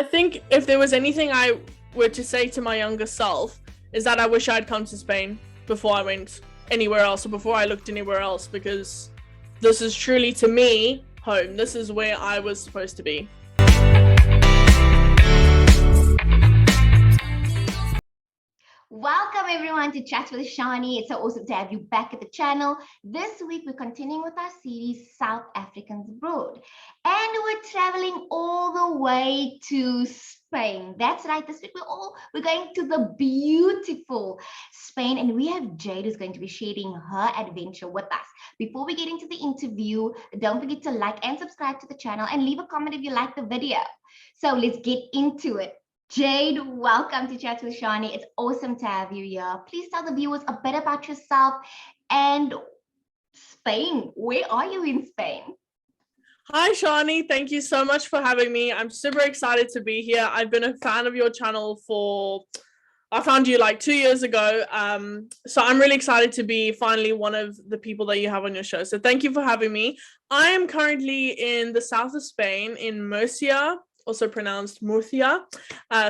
I think if there was anything I were to say to my younger self, is that I wish I'd come to Spain before I went anywhere else, or before I looked anywhere else, because this is truly, to me, home. This is where I was supposed to be. Welcome everyone to Chatz with Charnie. It's so awesome to have you back at the channel. This week we're continuing with our series South Africans Abroad, and we're traveling all the way to Spain. That's right, this week we're going to the beautiful Spain, and we have Jade who's going to be sharing her adventure with us. Before we get into the interview, don't forget to like and subscribe to the channel and leave a comment if you like the video. So let's get into it. Jade, welcome to Chatz with Charnie. It's awesome to have you here. Please tell the viewers a bit about yourself and Spain. Where are you in Spain? Hi, Charnie. Thank you so much for having me. I'm super excited to be here. I've been a fan of your channel I found you like 2 years ago. So I'm really excited to be finally one of the people that you have on your show. So thank you for having me. I am currently in the south of Spain, in Murcia, also pronounced Murcia,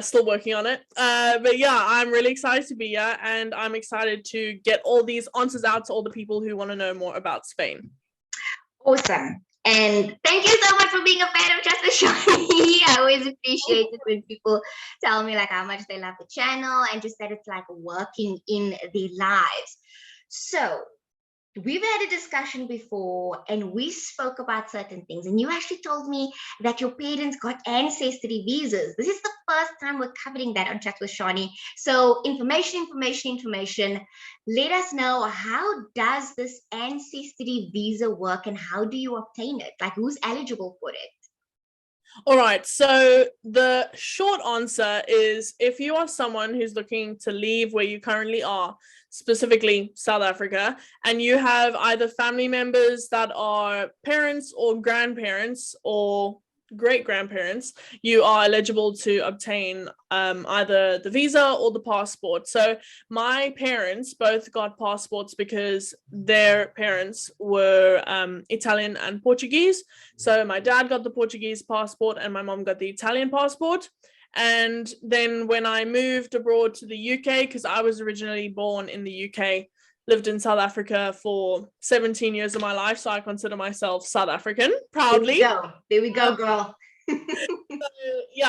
still working on it. But yeah, I'm really excited to be here, and I'm excited to get all these answers out to all the people who want to know more about Spain. Awesome. And thank you so much for being a fan of Chatz with Charnie. I always appreciate it when people tell me like how much they love the channel and just that it's like working in their lives. So we've had a discussion before and we spoke about certain things, and you actually told me that your parents got ancestry visas. This is the first time we're covering that on Chatz with Charnie. So information. Let us know, how does this ancestry visa work and how do you obtain it? Like, who's eligible for it? All right, so the short answer is, if you are someone who's looking to leave where you currently are, specifically South Africa, and you have either family members that are parents or grandparents or great-grandparents, you are eligible to obtain either the visa or the passport. So my parents both got passports because their parents were Italian and Portuguese. So my dad got the Portuguese passport and my mom got the Italian passport. And then when I moved abroad to the UK, because I was originally born in the UK, lived in South Africa for 17 years of my life, so I consider myself South African, proudly. There we go, girl.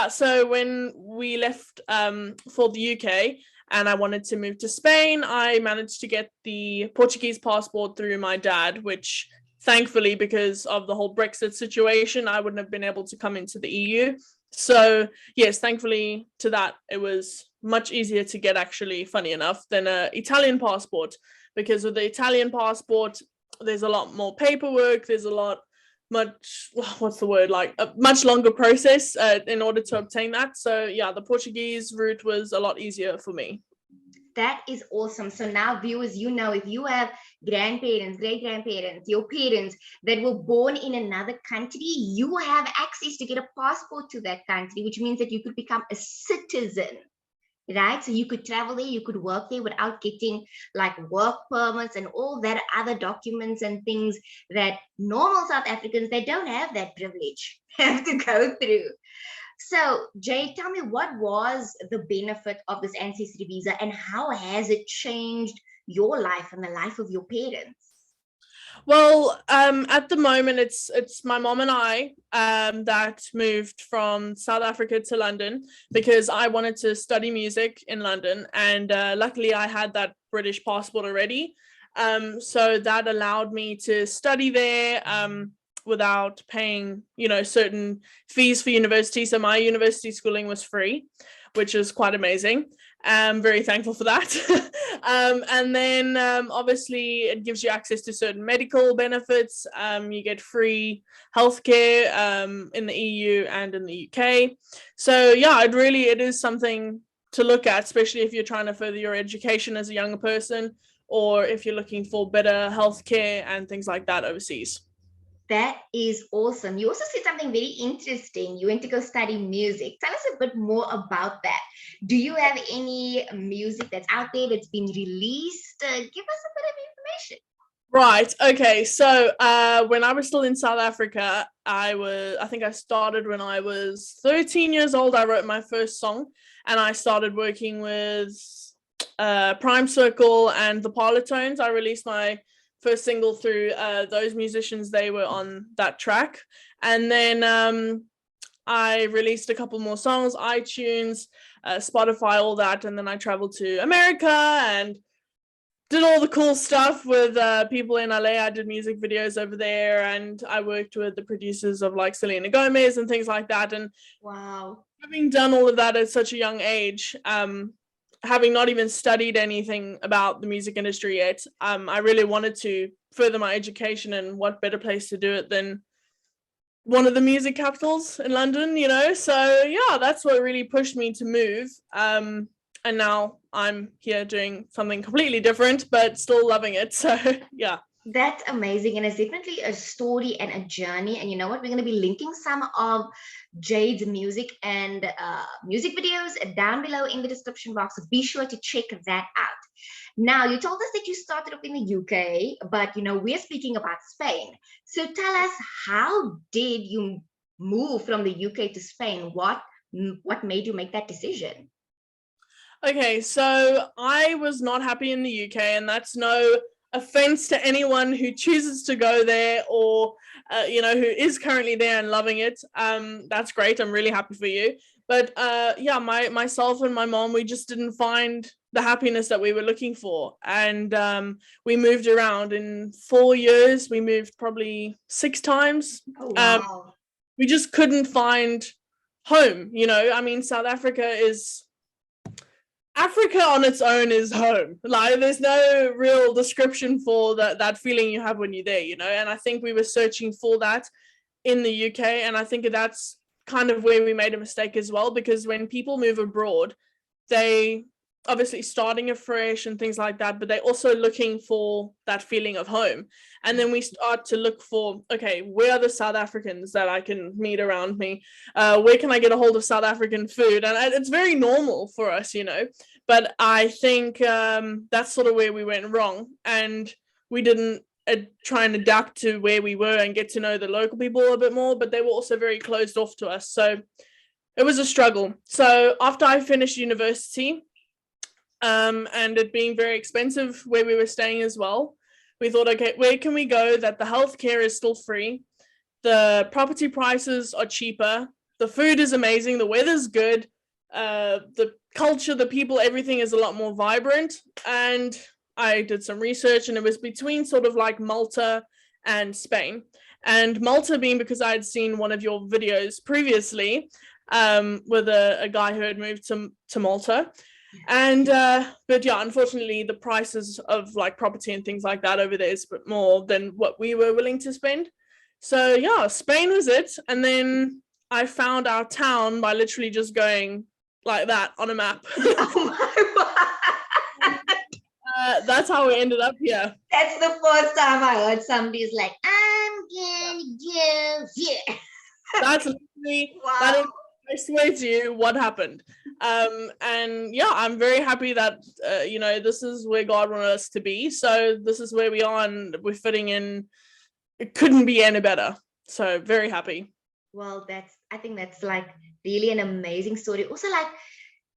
So when we left for the UK and I wanted to move to Spain, I managed to get the Portuguese passport through my dad, which thankfully, because of the whole Brexit situation, I wouldn't have been able to come into the EU. So yes, thankfully to that, it was much easier to get, actually, funny enough, than an Italian passport, because with the Italian passport, there's a lot more paperwork, there's a much longer process in order to obtain that. So yeah, the Portuguese route was a lot easier for me. That is awesome. So now viewers, you know, if you have grandparents, great-grandparents, your parents that were born in another country, you have access to get a passport to that country, which means that you could become a citizen, right? So you could travel there, you could work there without getting like work permits and all that other documents and things that normal South Africans, they don't have that privilege, have to go through. So, Jade, tell me, what was the benefit of this ancestry visa and how has it changed your life and the life of your parents? Well, at the moment, it's my mom and I that moved from South Africa to London because I wanted to study music in London, and luckily I had that British passport already. So that allowed me to study there without paying, certain fees for university. So my university schooling was free, which is quite amazing. I'm very thankful for that. And then obviously it gives you access to certain medical benefits. You get free healthcare in the EU and in the UK. So yeah, it is something to look at, especially if you're trying to further your education as a younger person, or if you're looking for better healthcare and things like that overseas. That is awesome. You also said something very interesting. You went to go study music. Tell us a bit more about that. Do you have any music that's out there that's been released? Give us a bit of information. Right. Okay. So when I was still in South Africa, I think I started when I was 13 years old. I wrote my first song and I started working with Prime Circle and the Parlotones. I released my first single through those musicians. They were on that track. And then I released a couple more songs, iTunes, Spotify, all that. And then I traveled to America and did all the cool stuff with people in LA. I did music videos over there, and I worked with the producers of like Selena Gomez and things like that. And Wow. having done all of that at such a young age, having not even studied anything about the music industry yet, I really wanted to further my education, and what better place to do it than one of the music capitals in London, you know? So yeah, that's what really pushed me to move. And now I'm here doing something completely different, but still loving it. So yeah. That's amazing. And it's definitely a story and a journey. And you know what? We're going to be linking some of Jade's music and music videos down below in the description box. So be sure to check that out. Now, you told us that you started off in the UK, but you know, we're speaking about Spain. So tell us, how did you move from the UK to Spain? What made you make that decision? Okay, so I was not happy in the UK, and that's no offense to anyone who chooses to go there or you know, who is currently there and loving it. That's great. I'm really happy for you. But yeah, myself and my mom, we just didn't find the happiness that we were looking for, and we moved around. In 4 years. We moved probably 6 times. Oh, wow. We just couldn't find home. You know, I mean, South Africa is. Africa on its own is home. Like, there's no real description for that feeling you have when you're there, you know. And I think we were searching for that in the UK, and I think that's kind of where we made a mistake as well, because when people move abroad, they obviously starting afresh and things like that, but they're also looking for that feeling of home. And then we start to look for, okay, where are the South Africans that I can meet around me? Where can I get a hold of South African food? And it's very normal for us, you know. But I think that's sort of where we went wrong, and we didn't try and adapt to where we were and get to know the local people a bit more, but they were also very closed off to us. So it was a struggle. So after I finished university, and it being very expensive where we were staying as well, we thought, okay, where can we go that the healthcare is still free, the property prices are cheaper, the food is amazing, the weather's good, the culture, the people, everything is a lot more vibrant. And I did some research, and it was between sort of like Malta and Spain. And Malta being because I had seen one of your videos previously, with a guy who had moved to Malta. And but yeah, unfortunately the prices of like property and things like that over there is a bit more than what we were willing to spend. So yeah, Spain was it. And then I found our town by literally just going like that on a map. Oh my God. That's how we ended up here. That's the first time I heard somebody's like, I'm gonna go here. That's literally, Wow. that is, I swear to you, what happened. And yeah, I'm very happy that you know, this is where God wanted us to be. So this is where we are, and we're fitting in. It couldn't be any better. So very happy. Well, I think that's like really an amazing story. Also, like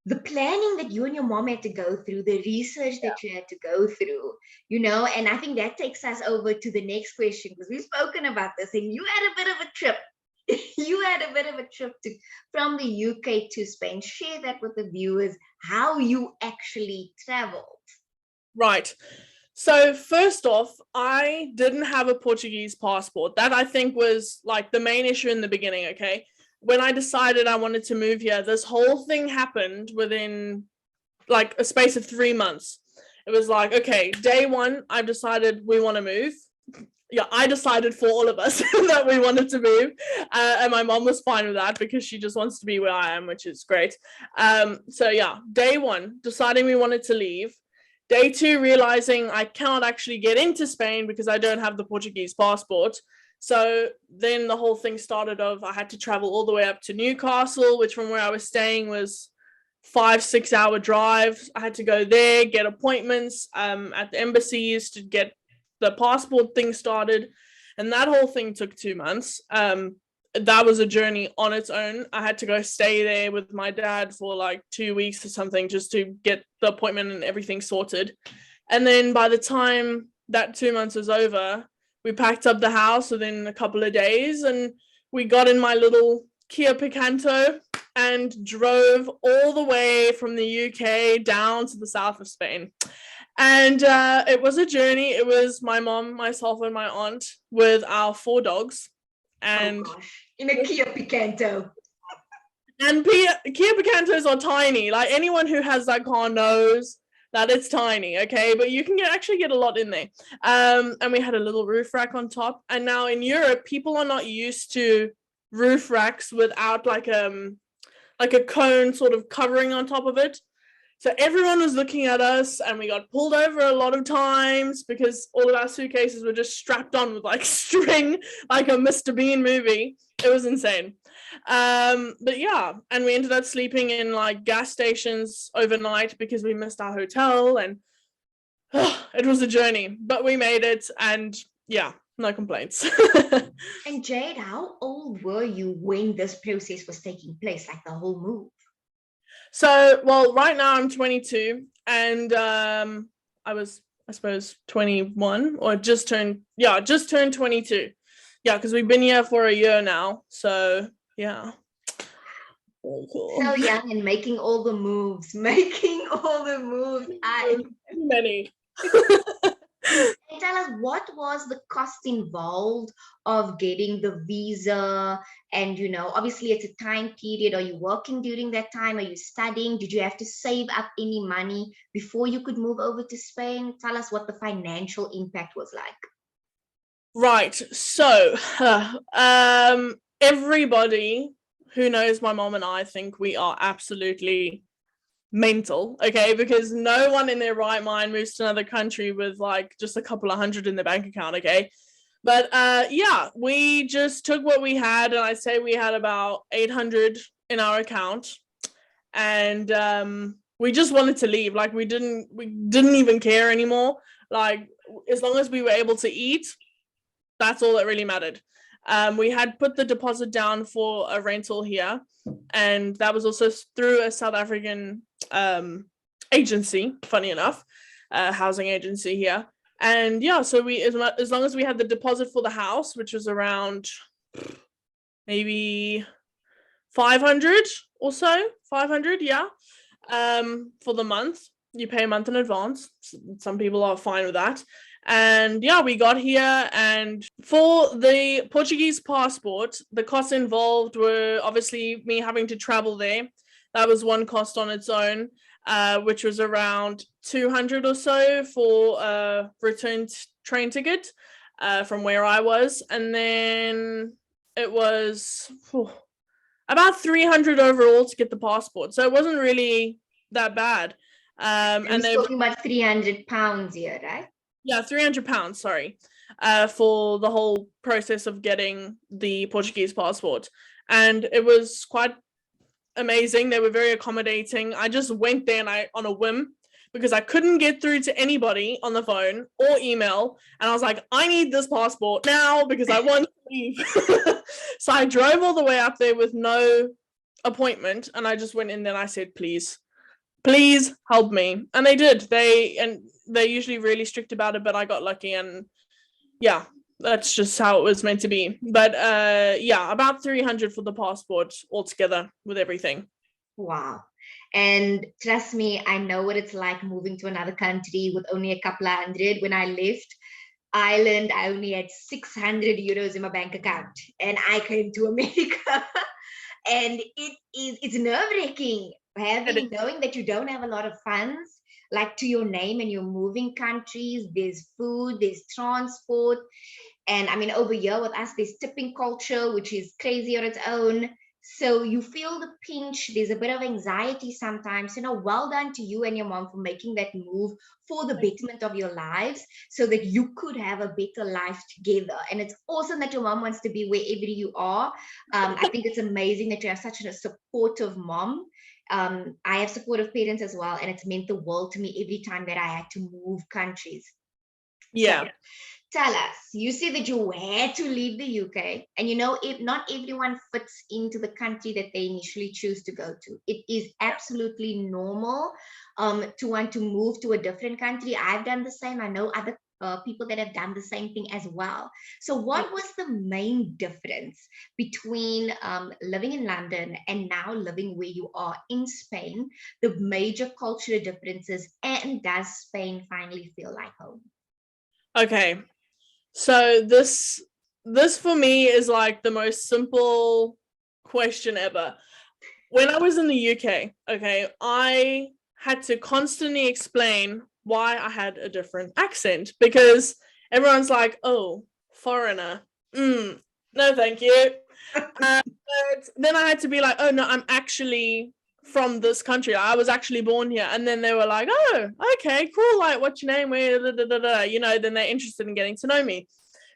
the planning that you and your mom had to go through, the research that you had to go through, you know. And I think that takes us over to the next question, because we've spoken about this, and you had a bit of a trip. You had a bit of a trip from the UK to Spain. Share that with the viewers, how you actually traveled. Right. So first off, I didn't have a Portuguese passport. That I think was like the main issue in the beginning, okay? When I decided I wanted to move here, this whole thing happened within like a space of 3 months. It was like, okay, day one, I've decided we want to move. Yeah, I decided for all of us that we wanted to move, and my mom was fine with that because she just wants to be where I am, which is great. So yeah, day one, deciding we wanted to leave. Day two, realizing I cannot actually get into Spain because I don't have the Portuguese passport. So then the whole thing started of I had to travel all the way up to Newcastle, which from where I was staying was 5-6 hour drive. I had to go there, get appointments at the embassies to get the passport thing started, and that whole thing took 2 months. That was a journey on its own. I had to go stay there with my dad for like 2 weeks or something just to get the appointment and everything sorted. And then by the time that 2 months was over, we packed up the house within a couple of days, and we got in my little Kia Picanto and drove all the way from the UK down to the south of Spain. And it was a journey. It was my mom, myself, and my aunt with our 4 dogs. And in a Kia Picanto. And Kia Picantos are tiny. Like, anyone who has that car knows that it's tiny, okay? But you can actually get a lot in there. And we had a little roof rack on top. And now in Europe, people are not used to roof racks without like a cone sort of covering on top of it. So everyone was looking at us, and we got pulled over a lot of times because all of our suitcases were just strapped on with like string, like a Mr. Bean movie. It was insane. But yeah, and we ended up sleeping in like gas stations overnight because we missed our hotel, and it was a journey, but we made it, and yeah, no complaints. And Jade, how old were you when this process was taking place, like the whole move? So, well, right now I'm 22, and I was, I suppose, 21 or just turned 22. Yeah, because we've been here for a year now. So, yeah. Very cool. So young and making all the moves. Many. And tell us, what was the cost involved of getting the visa? And, obviously it's a time period. Are you working during that time? Are you studying? Did you have to save up any money before you could move over to Spain? Tell us what the financial impact was like. Right. So, everybody who knows my mom and I think we are absolutely mental, okay? Because no one in their right mind moves to another country with like just a couple of hundred in their bank account, okay? But yeah, we just took what we had, and I'd say we had about 800 in our account, and we just wanted to leave. Like, we didn't even care anymore. Like, as long as we were able to eat, that's all that really mattered. We had put the deposit down for a rental here, and that was also through a South African agency, funny enough, housing agency here. And yeah, so we, as long as we had the deposit for the house, which was around maybe 500 or so, 500, yeah, for the month. You pay a month in advance. Some people are fine with that. And yeah, we got here, and for the Portuguese passport, the costs involved were obviously me having to travel there. That was one cost on its own, which was around 200 or so for a return train ticket from where I was. And then it was about 300 overall to get the passport. So it wasn't really that bad. And they're talking about £300 here, right? Yeah, £300, sorry, for the whole process of getting the Portuguese passport. And it was quite amazing. They were very accommodating. I just went there on a whim because I couldn't get through to anybody on the phone or email. And I was like, I need this passport now because I want to leave. So I drove all the way up there with no appointment. And I just went in there and I said, please help me. And they did. They're usually really strict about it, but I got lucky, and yeah, that's just how it was meant to be. But yeah, about 300 for the passport altogether with everything. Wow. And trust me, I know what it's like moving to another country with only a couple of hundred. When I left Ireland, I only had 600 euros in my bank account, and I came to America. And it's nerve-wracking knowing that you don't have a lot of funds like to your name, and you're moving countries. There's food, there's transport, and I mean, over here with us there's tipping culture, which is crazy on its own. So you feel the pinch. There's a bit of anxiety sometimes. Well done to you and your mom for making that move for the betterment of your lives, so that you could have a better life together. And it's awesome that your mom wants to be wherever you are. I think it's amazing that you have such a supportive mom. I have supportive parents as well, and it's meant the world to me every time that I had to move countries. Yeah. So, tell us, you say that you had to leave the UK, and you know, if not everyone fits into the country that they initially choose to go to. It is absolutely normal to want to move to a different country. I've done the same. I know other people that have done the same thing as well. So what was the main difference between living in London and now living where you are in Spain, the major cultural differences, and does Spain finally feel like home? Okay. So this for me is like the most simple question ever. When I was in the UK, okay, I had to constantly explain why I had a different accent because everyone's like, "Oh, foreigner. No, thank you." But then I had to be like, "Oh no, I'm actually from this country. I was actually born here." And then they were like, "Oh, okay, cool. Like, what's your name? Where?" You know, then they're interested in getting to know me.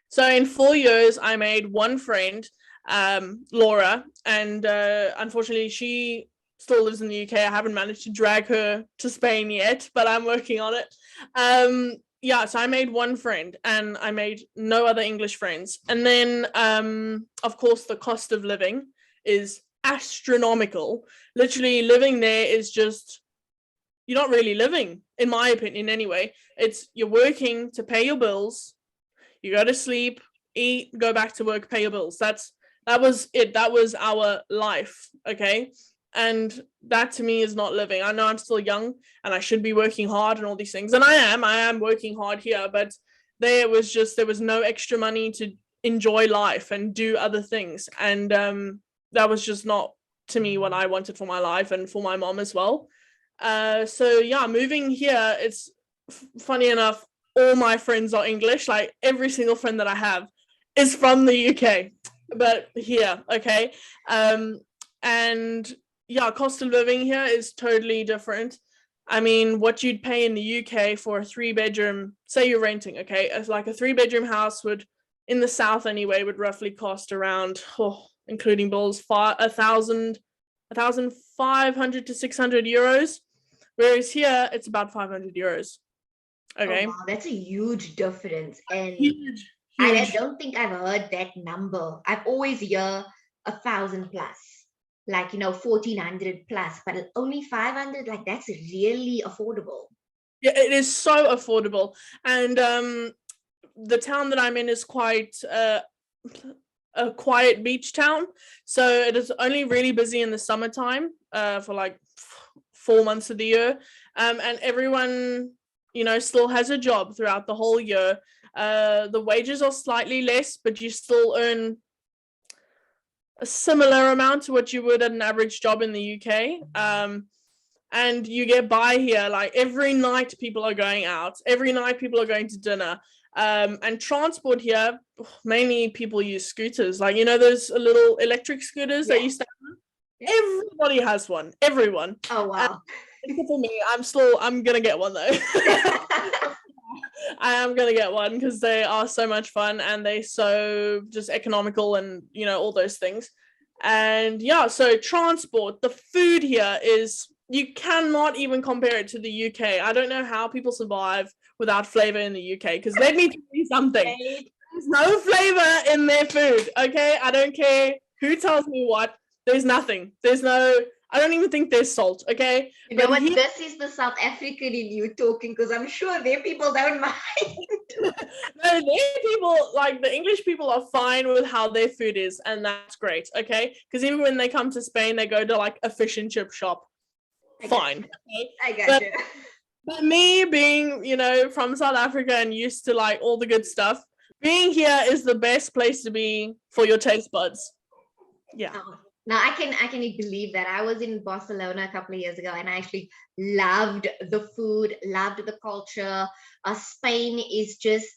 So in 4 years, I made one friend, Laura, and unfortunately, she still lives in the UK. I haven't managed to drag her to Spain yet, but I'm working on it. Yeah, so I made one friend, and I made no other English friends. And then, of course, the cost of living is astronomical. Literally, living there is just, you're not really living, in my opinion, anyway. It's you're working to pay your bills. You go to sleep, eat, go back to work, pay your bills. That was it. That was our life. Okay. And that to me is not living. I know I'm still young and I should be working hard and all these things. And I am working hard here, but there was no extra money to enjoy life and do other things. And that was just not to me what I wanted for my life and for my mom as well. So yeah, moving here, it's funny enough, all my friends are English. Like every single friend that I have is from the UK, but here, okay. And yeah, cost of living here is totally different. I mean, what you'd pay in the UK for a 3-bedroom, say you're renting, okay, it's like a 3-bedroom house would, in the south anyway, would roughly cost around, including bills, 1,500 to 600 euros. Whereas here, it's about 500 euros. Okay. Oh, wow, that's a huge difference. And Huge, I huge. don't think I've heard that number. I've always heard 1,000 plus, like, you know, 1,400 plus, but only 500, like that's really affordable. Yeah, it is so affordable. And the town that I'm in is quite a quiet beach town. So it is only really busy in the summertime for like 4 months of the year. And everyone, you know, still has a job throughout the whole year. The wages are slightly less, but you still earn a similar amount to what you would at an average job in the UK. And you get by here. Like every night people are going out, every night people are going to dinner. And transport here, mainly people use scooters, like, you know, those little electric scooters that you stand on. Everybody has one, everyone. Oh, wow. Except for me, I'm gonna get one though. I am gonna get one because they are so much fun and they so just economical and, you know, all those things. And yeah, so transport, the food here is, you cannot even compare it to the UK. I don't know how people survive without flavor in the UK, because let me tell you something. There's no flavor in their food, okay? I don't care who tells me what. There's nothing. I don't even think there's salt, okay? You know what? This is the South African in you talking, because I'm sure their people don't mind. No, their people, like the English people, are fine with how their food is, and that's great, okay? Because even when they come to Spain, they go to like a fish and chip shop. Fine. Okay? I got you. But me being, you know, from South Africa and used to like all the good stuff, being here is the best place to be for your taste buds. Yeah. Now I can believe that. I was in Barcelona a couple of years ago and I actually loved the food, loved the culture. Spain is just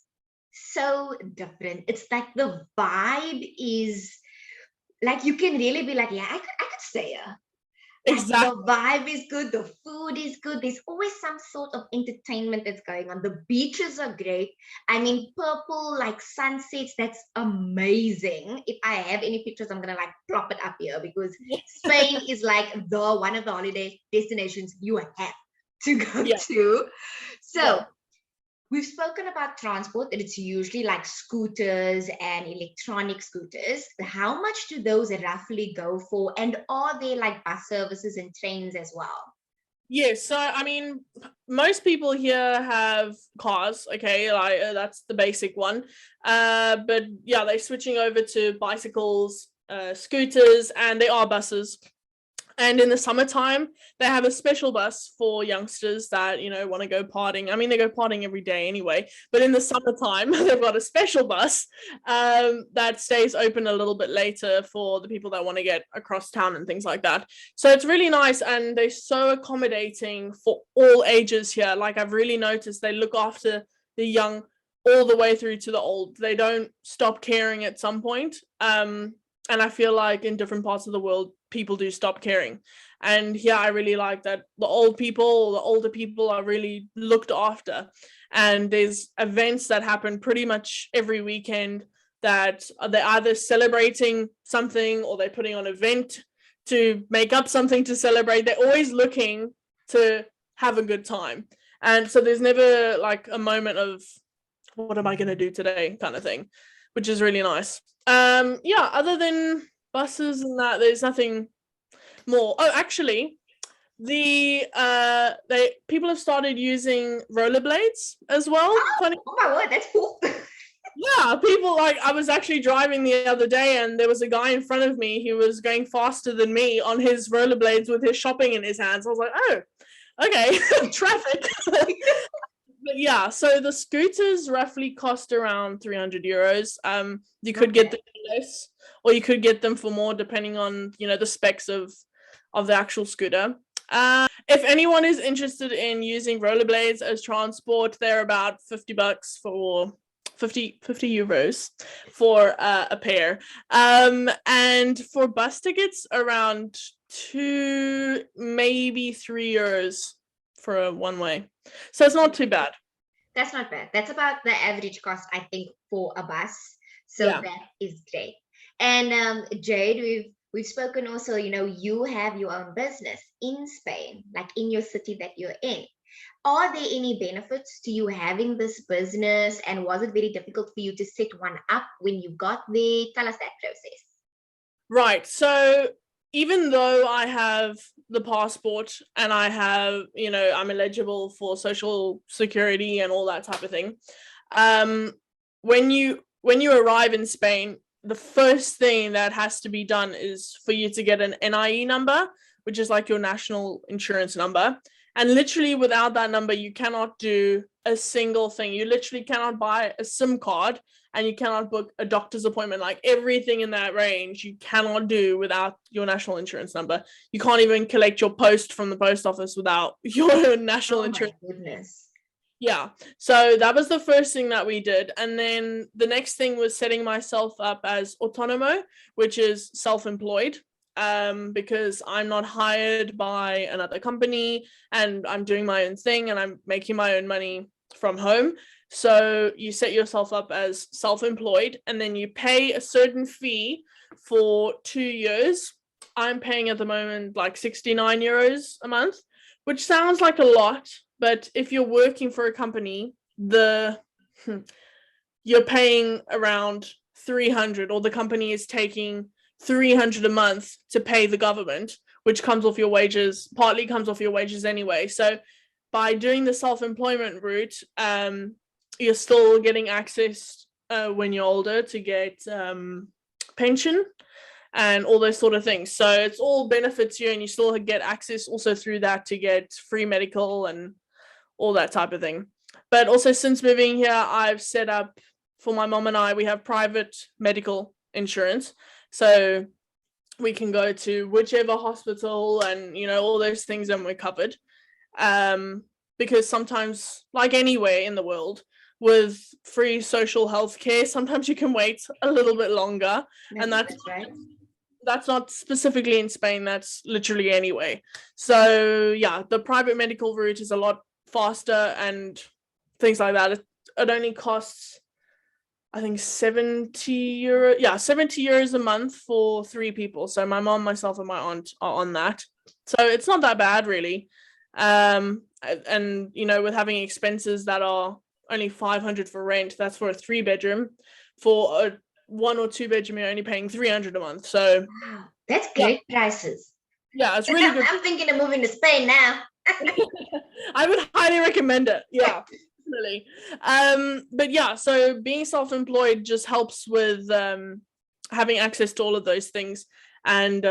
so different. It's like the vibe is like, you can really be like, yeah, I could stay here. Exactly. The vibe is good, the food is good, there's always some sort of entertainment that's going on. The beaches are great. I mean, purple like sunsets, that's amazing. If I have any pictures, I'm gonna like plop it up here, because Spain is like one of the holiday destinations you have to go to. So we've spoken about transport, that it's usually like scooters and electronic scooters. How much do those roughly go for? And are there like bus services and trains as well? Yes, so I mean, most people here have cars, okay, like that's the basic one. But yeah, they're switching over to bicycles, scooters, and they are buses. And in the summertime, they have a special bus for youngsters that, want to go partying. I mean, they go partying every day anyway, but in the summertime, they've got a special bus that stays open a little bit later for the people that want to get across town and things like that. So it's really nice, and they're so accommodating for all ages here. Like, I've really noticed they look after the young all the way through to the old. They don't stop caring at some point. And I feel like in different parts of the world, people do stop caring. And yeah, I really like that the older people are really looked after. And there's events that happen pretty much every weekend that they're either celebrating something or they're putting on an event to make up something to celebrate. They're always looking to have a good time. And so there's never like a moment of, what am I going to do today kind of thing, which is really nice. Yeah, other than buses and that, there's nothing more. Oh, actually, people have started using rollerblades as well. Funny. Oh my word, that's cool. Yeah, people, like, I was actually driving the other day and there was a guy in front of me. He was going faster than me on his rollerblades with his shopping in his hands. I was like, oh, okay, traffic. But yeah, so the scooters roughly cost around 300 euros. You could get them for less, or you could get them for more, depending on, the specs of the actual scooter. If anyone is interested in using rollerblades as transport, they're about $50 for 50 euros for a pair. And for bus tickets, around 2, maybe 3 euros for a one way. So it's not too bad. That's not bad. That's about the average cost, I think, for a bus. So yeah, that is great. And Jade, we've spoken also, you have your own business in Spain, like in your city that you're in. Are there any benefits to you having this business? And was it very difficult for you to set one up when you got there? Tell us that process. Right. So even though I have the passport and I have, I'm eligible for social security and all that type of thing, when you arrive in Spain, the first thing that has to be done is for you to get an NIE number, which is like your national insurance number. And literally without that number, you cannot do a single thing. You literally cannot buy a SIM card and you cannot book a doctor's appointment. Like everything in that range, you cannot do without your national insurance number. You can't even collect your post from the post office without your national insurance. Oh my goodness. Yeah. So that was the first thing that we did. And then the next thing was setting myself up as autonomo, which is self-employed. Because I'm not hired by another company and I'm doing my own thing and I'm making my own money from home. So you set yourself up as self-employed and then you pay a certain fee for 2 years. I'm paying at the moment like 69 euros a month, which sounds like a lot, but if you're working for a company, you're paying around 300, or the company is taking 300 a month to pay the government, which comes off your wages, partly comes off your wages anyway. So by doing the self-employment route, you're still getting access when you're older to get pension and all those sort of things. So it's all benefits you, and you still get access also through that to get free medical and all that type of thing. But also since moving here, I've set up, for my mom and I, we have private medical insurance. So we can go to whichever hospital and, all those things, and we're covered. Because sometimes, like anywhere in the world, with free social health care, sometimes you can wait a little bit longer. And that's right. That's not specifically in Spain, that's literally anywhere. So yeah, the private medical route is a lot faster and things like that. It only costs, I think, 70 euro. Yeah, 70 euros a month for 3 people. So my mom, myself, and my aunt are on that. So it's not that bad, really. And with having expenses that are only 500 for rent. That's for a 3-bedroom. For a 1 or 2-bedroom, you're only paying 300 a month. So Wow, that's great prices. yeah, it's really good. I'm thinking of moving to Spain now. I would highly recommend it. Yeah, definitely. But yeah, so being self-employed just helps with having access to all of those things, and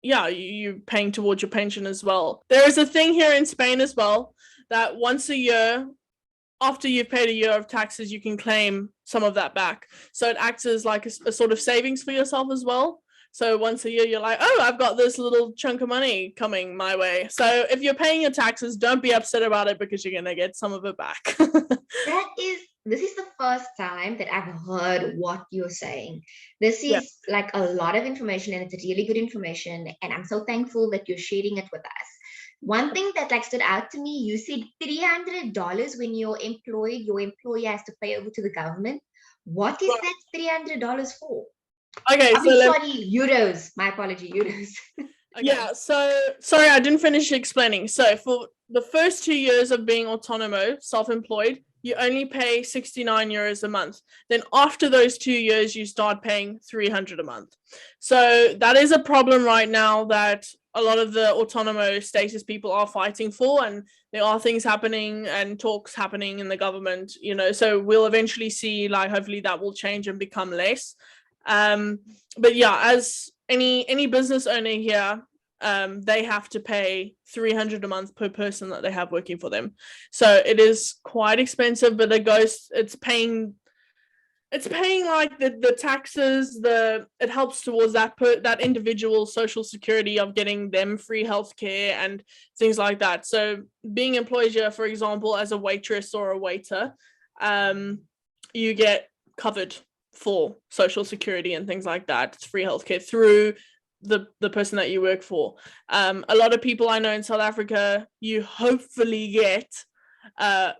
yeah, you're paying towards your pension as well. There is a thing here in Spain as well that once a year, after you've paid a year of taxes, you can claim some of that back. So it acts as like a sort of savings for yourself as well. So once a year, you're like, oh, I've got this little chunk of money coming my way. So if you're paying your taxes, don't be upset about it because you're going to get some of it back. This is the first time that I've heard what you're saying. This Yeah. is like a lot of information, and it's really good information. And I'm so thankful that you're sharing it with us. One thing that like stood out to me, you said $300 when you're employed, your employer has to pay over to the government. What is that $300 for? Okay, I mean, sorry, euros. My apology, euros. Okay. Yeah, so sorry, I didn't finish explaining. So for the first 2 years of being autonomo, self-employed, you only pay 69 euros a month. Then after those 2 years, you start paying 300 a month. So that is a problem right now that a lot of the autonomo status people are fighting for, and there are things happening and talks happening in the government, you know, so we'll eventually see, like, hopefully that will change and become less. But yeah, as any business owner here, they have to pay 300 a month per person that they have working for them. So it is quite expensive, but it's paying like the taxes, it helps towards that individual social security of getting them free healthcare and things like that. So being employed here, for example, as a waitress or a waiter, you get covered for social security and things like that. It's free healthcare through the person that you work for. A lot of people I know in South Africa, you hopefully get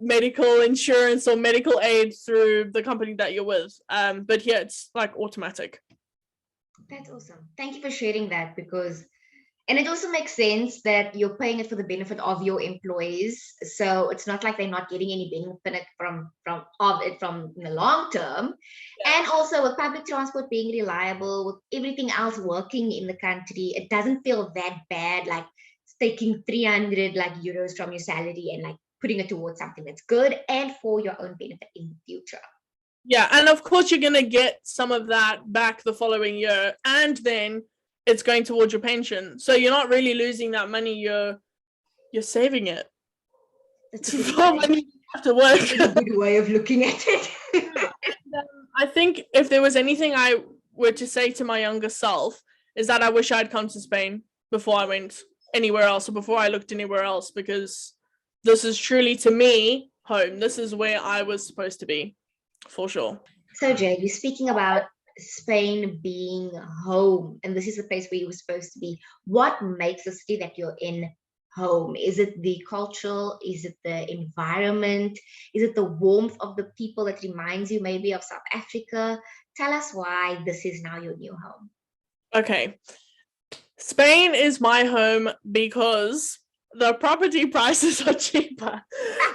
medical insurance or medical aid through the company that you're with. But here it's like automatic. That's awesome. Thank you for sharing that, and it also makes sense that you're paying it for the benefit of your employees. So it's not like they're not getting any benefit from it from in the long term. Yeah. And also with public transport being reliable, with everything else working in the country, it doesn't feel that bad, like taking 300 like euros from your salary and like putting it towards something that's good and for your own benefit in the future. Yeah, and of course you're going to get some of that back the following year, and then it's going towards your pension. So you're not really losing that money, you're saving it. That's a good when you have to work. That's a good way of looking at it. I think if there was anything I were to say to my younger self, is that I wish I'd come to Spain before I went anywhere else, or before I looked anywhere else, because this is truly, to me, home. This is where I was supposed to be, for sure. So Jade, you're speaking about Spain being home, and this is the place where you were supposed to be. What makes the city that you're in home? Is it the culture? Is it the environment? Is it the warmth of the people that reminds you maybe of South Africa? Tell us why this is now your new home. Okay. Spain is my home because the property prices are cheaper.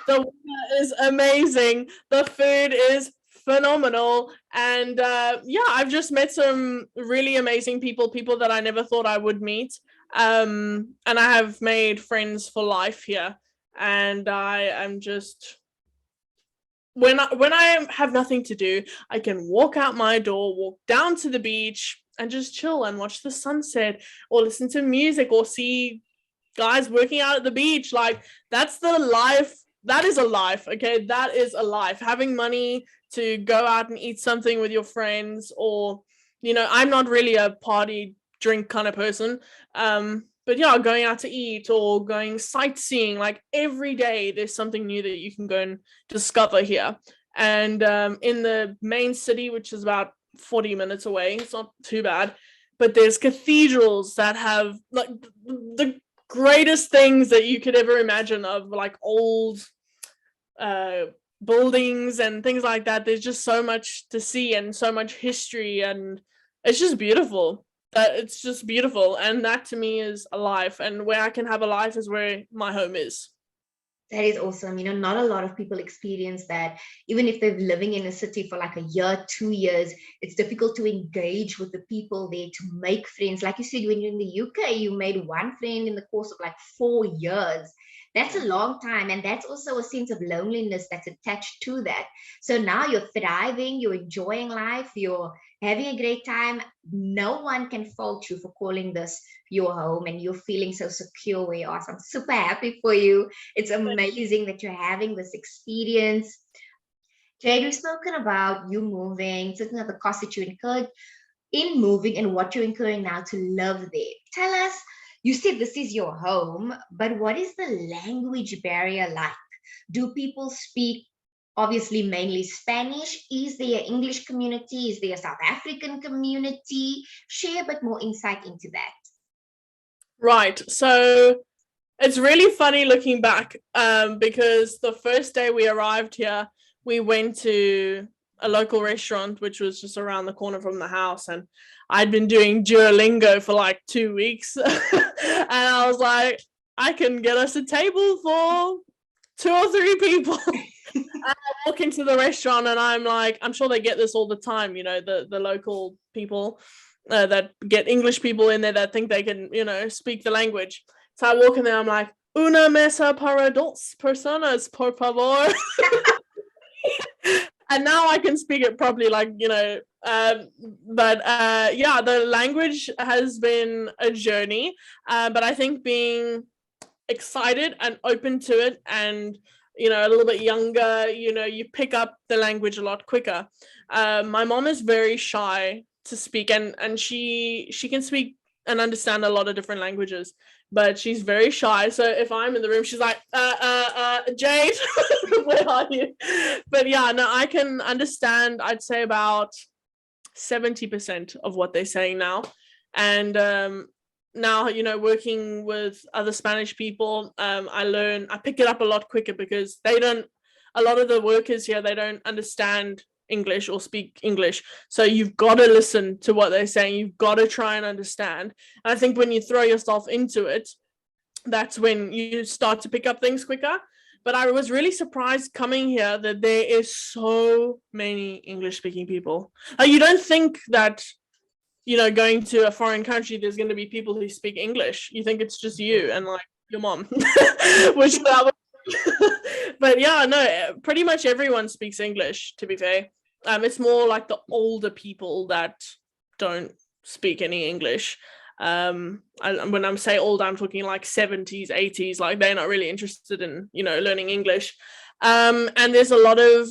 The weather is amazing. The food is phenomenal, and yeah, I've just met some really amazing people that I never thought I would meet, and I have made friends for life here, and I am just, when I have nothing to do, I can walk out my door, walk down to the beach and just chill and watch the sunset, or listen to music, or see guys working out at the beach. Like, that's the life. That is a life. Okay, that is a life. Having money to go out and eat something with your friends, or, you know, I'm not really a party drink kind of person, but yeah, going out to eat or going sightseeing, like every day there's something new that you can go and discover here. And in the main city, which is about 40 minutes away, it's not too bad, but there's cathedrals that have like the greatest things that you could ever imagine, of like old buildings and things like that. There's just so much to see and so much history, and it's just beautiful. It's just beautiful, and that to me is a life, and where I can have a life is where my home is. That is awesome. You know, not a lot of people experience that. Even if they're living in a city for like a year, 2 years, it's difficult to engage with the people there, to make friends. Like you said, when you're in the UK, you made one friend in the course of like 4 years. That's a long time. And that's also a sense of loneliness that's attached to that. So now you're thriving, you're enjoying life, you're having a great time. No one can fault you for calling this your home, and you're feeling so secure where you are. So I'm super happy for you. It's amazing that you're having this experience. Jade, we've spoken about you moving, certain of the costs that you incurred in moving and what you're incurring now to live there. Tell us, you said this is your home, but what is the language barrier like? Do people speak obviously mainly Spanish? Is there an English community? Is there a South African community? Share a bit more insight into that. Right. So it's really funny looking back, because the first day we arrived here, we went to a local restaurant, which was just around the corner from the house. And I'd been doing Duolingo for like 2 weeks. And I was like, I can get us a table for 2 or 3 people. I walk into the restaurant and I'm like, I'm sure they get this all the time, you know, the local people that get English people in there that think they can, you know, speak the language. So I walk in there, I'm like, una mesa para dos personas, por favor. And now I can speak it properly, like, you know, but yeah, the language has been a journey, but I think being excited and open to it, and you know, a little bit younger, you know, you pick up the language a lot quicker. My mom is very shy to speak, and she can speak and understand a lot of different languages, but she's very shy. So if I'm in the room, she's like, Jade, where are you? But yeah, no, I can understand, I'd say about 70% of what they're saying now. And now, you know, working with other Spanish people, I pick it up a lot quicker, because a lot of the workers here, they don't understand English or speak English. So you've got to listen to what they're saying. You've got to try and understand. And I think when you throw yourself into it, that's when you start to pick up things quicker. But I was really surprised coming here that there is so many English speaking people. You don't think that, you know, going to a foreign country, there's going to be people who speak English. You think it's just you and like your mom, which but yeah, no, pretty much everyone speaks English, to be fair. It's more like the older people that don't speak any English. When I'm say old, I'm talking like 70s, 80s, like they're not really interested in, you know, learning English. And there's a lot of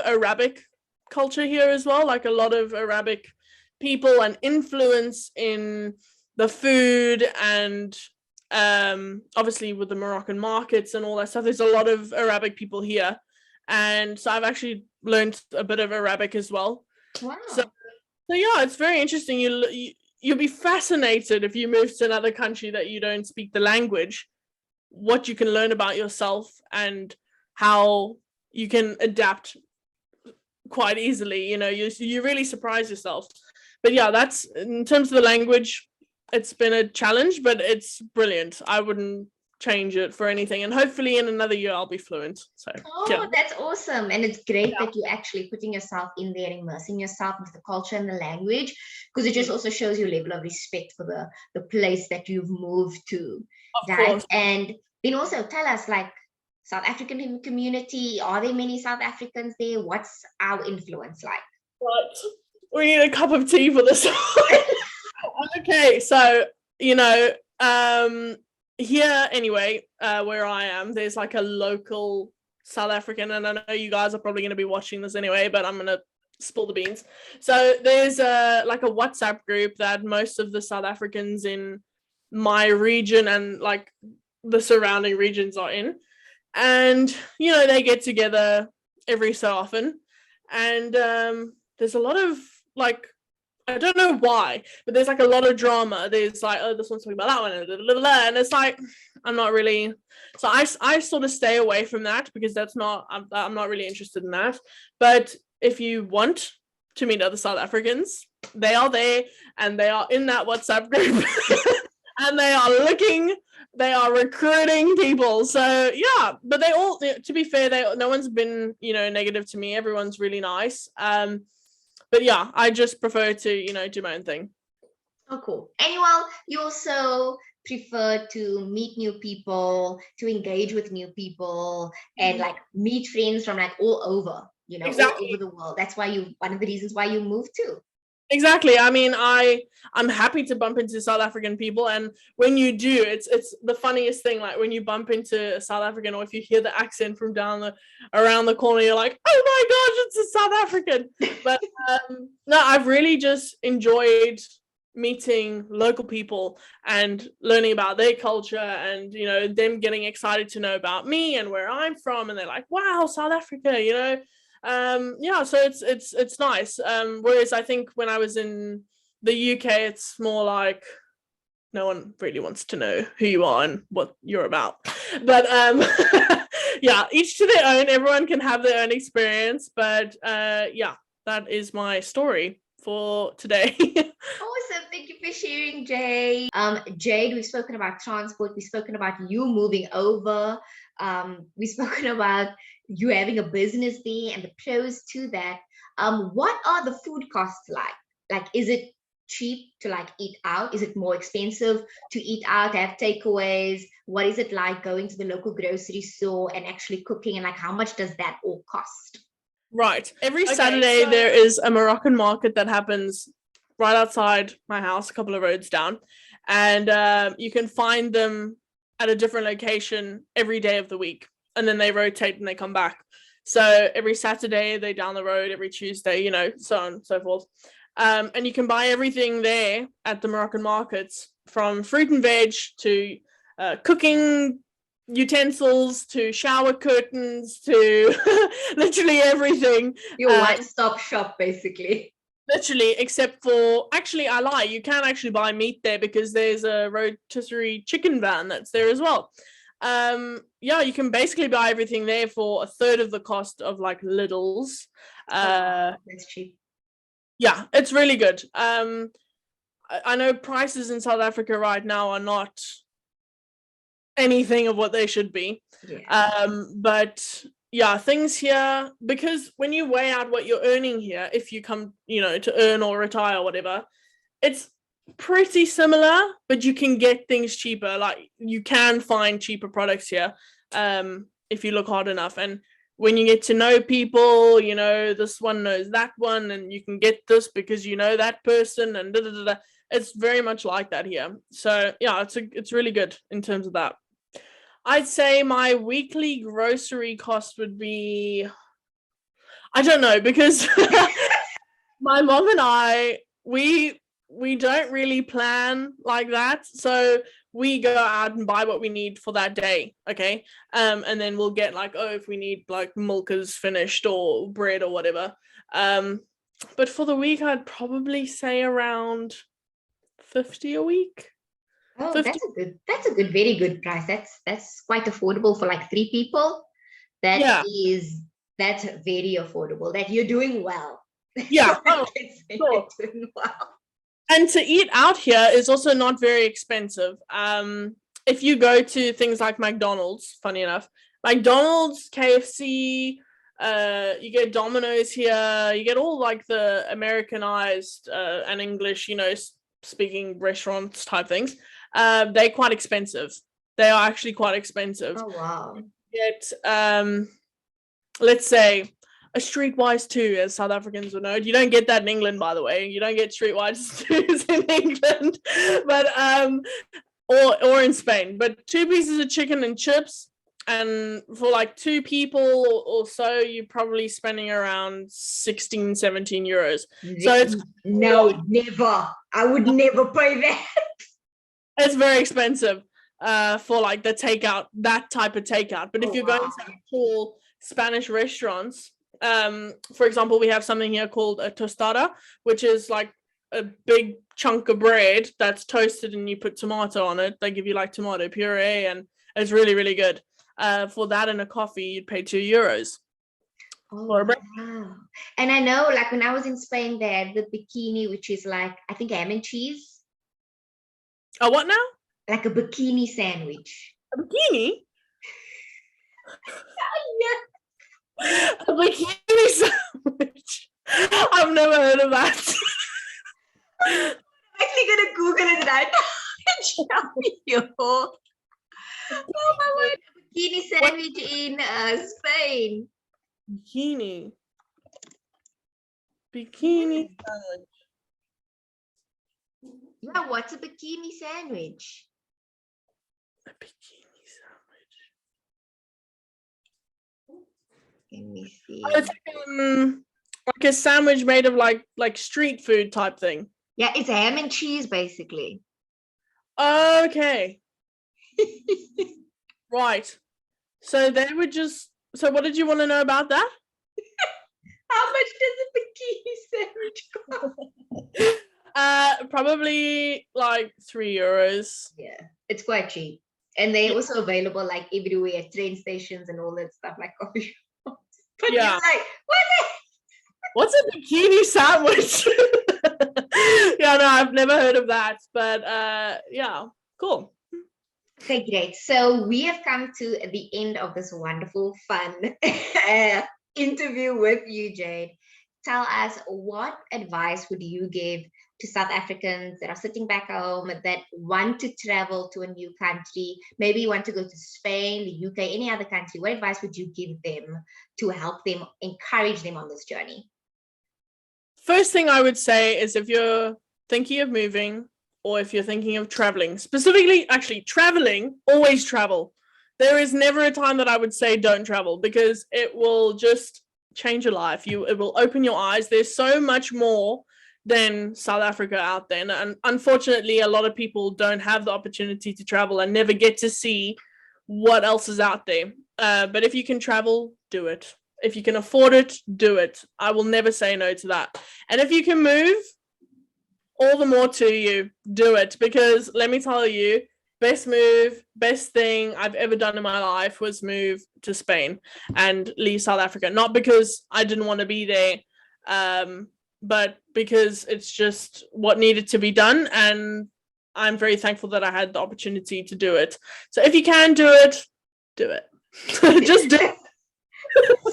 Arabic culture here as well, like a lot of Arabic people and influence in the food, and obviously with the Moroccan markets and all that stuff, there's a lot of Arabic people here. And so I've actually learned a bit of Arabic as well. Wow. So yeah, it's very interesting. You'll be fascinated if you move to another country that you don't speak the language, what you can learn about yourself and how you can adapt quite easily. You know, you really surprise yourself. But yeah, that's, in terms of the language, it's been a challenge, but it's brilliant. I wouldn't change it for anything, and hopefully in another year I'll be fluent. So yeah. That's awesome. And it's great that you're actually putting yourself in there, immersing yourself into the culture and the language, because it just also shows your level of respect for the place that you've moved to. Of course. And then also tell us, like, South African community, are there many South Africans there? What's our influence like? But we need a cup of tea for this. Okay, so you know, here anyway, where I am, there's like a local South African, and I know you guys are probably going to be watching this anyway, but I'm going to spill the beans. So there's like a WhatsApp group that most of the South Africans in my region and like the surrounding regions are in, and you know, they get together every so often, and there's a lot of, like, I don't know why, but there's like a lot of drama. There's like, oh, this one's talking about that one, and it's like, I'm not really, so I sort of stay away from that, because that's not, I'm not really interested in that. But if you want to meet other South Africans, they are there, and they are in that WhatsApp group, and they are looking they are recruiting people. So yeah, but they all, to be fair, no one's been, negative to me. Everyone's really nice. But yeah, I just prefer to, do my own thing. Oh, cool. And well, you also prefer to meet new people, to engage with new people, and like meet friends from like all over, Exactly. all over the world. That's why one of the reasons why you moved too. Exactly. I mean, I'm happy to bump into South African people, and when you do, it's the funniest thing. Like when you bump into a South African, or if you hear the accent from around the corner, you're like, oh my gosh, it's a South African. But no, I've really just enjoyed meeting local people and learning about their culture, and them getting excited to know about me and where I'm from, and they're like, wow, South Africa, yeah, so it's nice. Whereas I think when I was in the UK, it's more like no one really wants to know who you are and what you're about. But yeah, each to their own. Everyone can have their own experience, but yeah, that is my story for today. Awesome. Thank you for sharing, Jade. Jade, we've spoken about transport. We've spoken about you moving over. We've spoken about you having a business there and the pros to that. What are the food costs like? Like, is it cheap to like eat out? Is it more expensive to eat out, have takeaways? What is it like going to the local grocery store and actually cooking? And like, how much does that all cost? Right. Every Saturday, there is a Moroccan market that happens right outside my house, a couple of roads down. And you can find them at a different location every day of the week. And then they rotate and they come back. So every Saturday, they're down the road, every Tuesday, so on and so forth. And you can buy everything there at the Moroccan markets, from fruit and veg to cooking utensils to shower curtains to literally everything. Your one-stop shop, basically. Literally, except for, actually, I lie, you can actually buy meat there because there's a rotisserie chicken van that's there as well. Yeah, you can basically buy everything there for a third of the cost of like Lidl's. That's cheap. Yeah, it's really good. I know prices in South Africa right now are not anything of what they should be. Yeah. But yeah, things here, because when you weigh out what you're earning here, if you come, to earn or retire or whatever, it's pretty similar, but you can get things cheaper. Like you can find cheaper products here, if you look hard enough. And when you get to know people, this one knows that one, and you can get this because you know that person, and it's very much like that here. So yeah, it's really good in terms of that. I'd say my weekly grocery cost would be, I don't know, because my mom and I, we don't really plan like that. So we go out and buy what we need for that day, okay? And then we'll get like, if we need like milk is finished or bread or whatever. But for the week, I'd probably say around 50 a week. Oh, 50. That's a good, very good price. That's quite affordable for like 3 people. That's very affordable. That you're doing well. Yeah. Oh, sure. You're doing well. And to eat out here is also not very expensive. If you go to things like McDonald's, funny enough, McDonald's, KFC, you get Domino's here, you get all like the Americanized and English, speaking restaurants type things. They're quite expensive. They are actually quite expensive. Oh wow. Yet, let's say a streetwise too, as South Africans will know. You don't get that in England, by the way. You don't get streetwise twos in England, but or in Spain. But 2 pieces of chicken and chips, and for like 2 people or so, you're probably spending around 16, 17 euros. So it's never. I would never pay that. It's very expensive for like the takeout, that type of takeout. But if you're going to actual Spanish restaurants, for example, we have something here called a tostada, which is like a big chunk of bread that's toasted and you put tomato on it. They give you like tomato puree, and it's really, really good. For that and a coffee, you'd pay 2 euros. Oh, wow. And I know, like when I was in Spain, they had the bikini, which is like, I think ham and cheese. Oh, what now? Like a bikini sandwich. A bikini? Yeah. A bikini sandwich. I've never heard of that. I'm actually gonna Google it right now and show you. Oh my word. Bikini sandwich in Spain. Bikini. Bikini sandwich. Yeah, what's a bikini sandwich? A bikini sandwich. Let me see. Oh, it's like a sandwich made of like street food type thing. Yeah, it's ham and cheese basically. Okay. Right. So they would just. So what did you want to know about that? How much does a bikini sandwich cost? Probably like €3. Yeah, it's quite cheap. And they're also available like everywhere, train stations and all that stuff, like coffee shops. But Yeah. you're like, What's a bikini sandwich? Yeah, no, I've never heard of that. But yeah, cool. Okay, great. So we have come to the end of this wonderful, fun interview with you, Jade. Tell us, what advice would you give to South Africans that are sitting back home that want to travel to a new country? Maybe you want to go to Spain, the UK, any other country. What advice would you give them to help them, encourage them on this journey? First thing I would say is if you're thinking of moving or if you're thinking of traveling, specifically, actually traveling, always travel. There is never a time that I would say don't travel because it will just change your life. It will open your eyes. There's so much more than South Africa out there. And unfortunately, a lot of people don't have the opportunity to travel and never get to see what else is out there. But if you can travel, do it. If you can afford it, do it. I will never say no to that. And if you can move, all the more to you, do it. Because let me tell you, best move, best thing I've ever done in my life was move to Spain and leave South Africa. Not because I didn't want to be there, but because it's just what needed to be done. And I'm very thankful that I had the opportunity to do it. So if you can do it, do it. Just do it.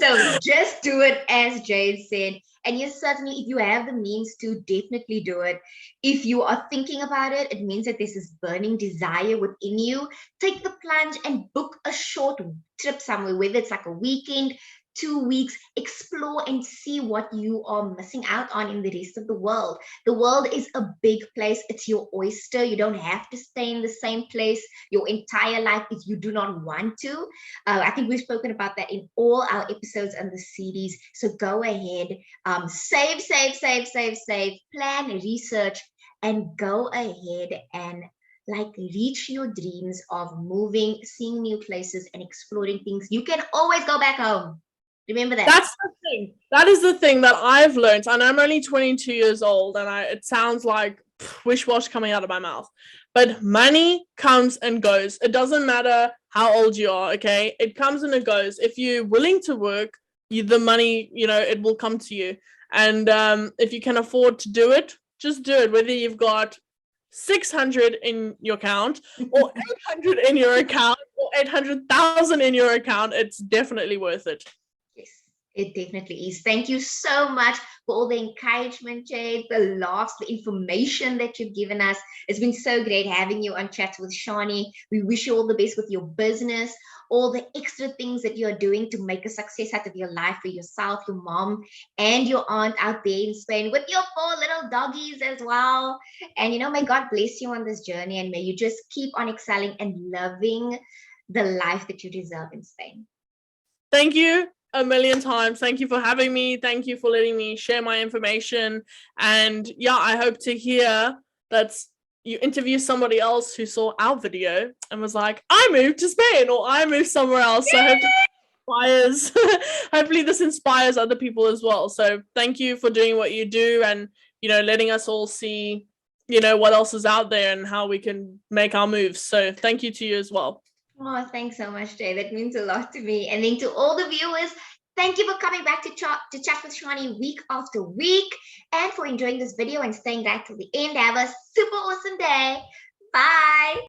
So just do it, as Jade said. And yes, certainly, if you have the means to, definitely do it. If you are thinking about it, it means that there's this burning desire within you. Take the plunge and book a short trip somewhere, whether it's like a weekend, 2 weeks, explore and see what you are missing out on in the rest of the world. The world is a big place. It's your oyster. You don't have to stay in the same place your entire life if you do not want to. I think we've spoken about that in all our episodes on the series. So go ahead, save, plan, research, and go ahead and like reach your dreams of moving, seeing new places and exploring things. You can always go back home. Remember that. That's the thing. That is the thing that I've learned. And I'm only 22 years old, and it sounds like wish-wash coming out of my mouth. But money comes and goes. It doesn't matter how old you are, okay? It comes and it goes. If you're willing to work, the money, it will come to you. And if you can afford to do it, just do it. Whether you've got 600 in your account or 800 in your account or 800,000 in your account, it's definitely worth it. Yes, it definitely is. Thank you so much for all the encouragement, Jade, the laughs, the information that you've given us. It's been so great having you on Chatz with Charnie. We wish you all the best with your business, all the extra things that you're doing to make a success out of your life for yourself, your mom, and your aunt out there in Spain with your 4 little doggies as well. And, may God bless you on this journey, and may you just keep on excelling and loving the life that you deserve in Spain. Thank you a million times. Thank you for having me. Thank you for letting me share my information. And yeah, I hope to hear that you interview somebody else who saw our video and was like, I moved to Spain or I moved somewhere else. So I hope hopefully this inspires other people as well. So thank you for doing what you do and, letting us all see, what else is out there and how we can make our moves. So thank you to you as well. Oh, thanks so much, Jay. That means a lot to me. And then to all the viewers, thank you for coming back to chat with Charnie week after week and for enjoying this video and staying right till the end. Have a super awesome day. Bye.